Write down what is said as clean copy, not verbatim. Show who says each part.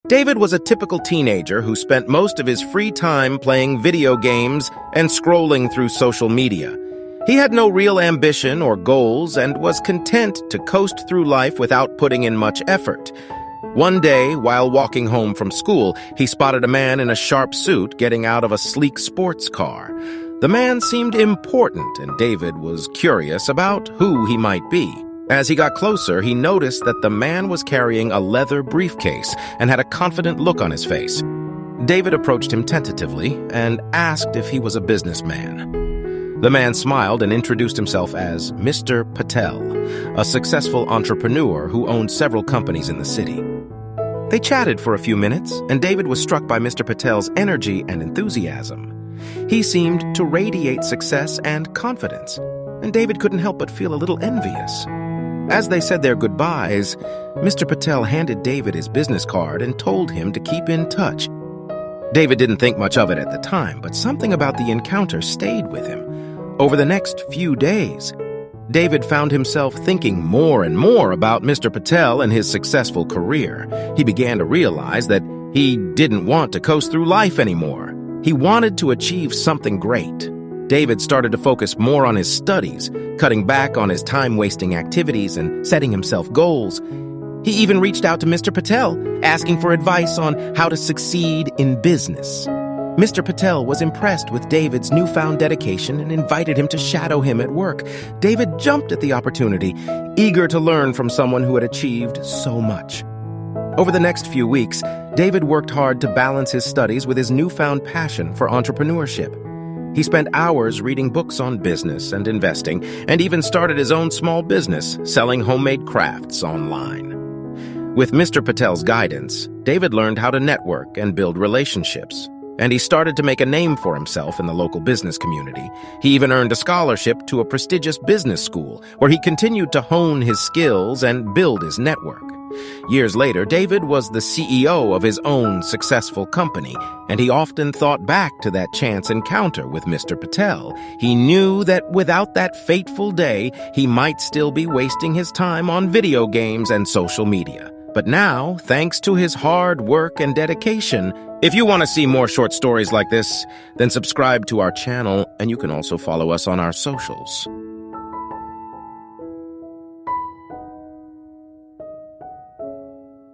Speaker 1: David was a typical teenager who spent most of his free time playing video games and scrolling through social media. He had no real ambition or goals and was content to coast through life without putting in much effort. One day, while walking home from school, he spotted a man in a sharp suit getting out of a sleek sports car. The man seemed important, and David was curious about who he might be. As he got closer, he noticed that the man was carrying a leather briefcase and had a confident look on his face. David approached him tentatively and asked if he was a businessman. The man smiled and introduced himself as Mr. Patel, a successful entrepreneur who owned several companies in the city. They chatted for a few minutes, and David was struck by Mr. Patel's energy and enthusiasm. He seemed to radiate success and confidence, and David couldn't help but feel a little envious. As they said their goodbyes, Mr. Patel handed David his business card and told him to keep in touch. David didn't think much of it at the time, but something about the encounter stayed with him. Over the next few days, David found himself thinking more and more about Mr. Patel and his successful career. He began to realize that he didn't want to coast through life anymore. He wanted to achieve something great. David started to focus more on his studies, cutting back on his time-wasting activities and setting himself goals. He even reached out to Mr. Patel, asking for advice on how to succeed in business. Mr. Patel was impressed with David's newfound dedication and invited him to shadow him at work. David jumped at the opportunity, eager to learn from someone who had achieved so much. Over the next few weeks, David worked hard to balance his studies with his newfound passion for entrepreneurship. He spent hours reading books on business and investing, and even started his own small business, selling homemade crafts online. With Mr. Patel's guidance, David learned how to network and build relationships, and he started to make a name for himself in the local business community. He even earned a scholarship to a prestigious business school, where he continued to hone his skills and build his network. Years later, David was the CEO of his own successful company, and he often thought back to that chance encounter with Mr. Patel. He knew that without that fateful day, he might still be wasting his time on video games and social media. But now, thanks to his hard work and dedication, if you want to see more short stories like this, then subscribe to our channel, and you can also follow us on our socials.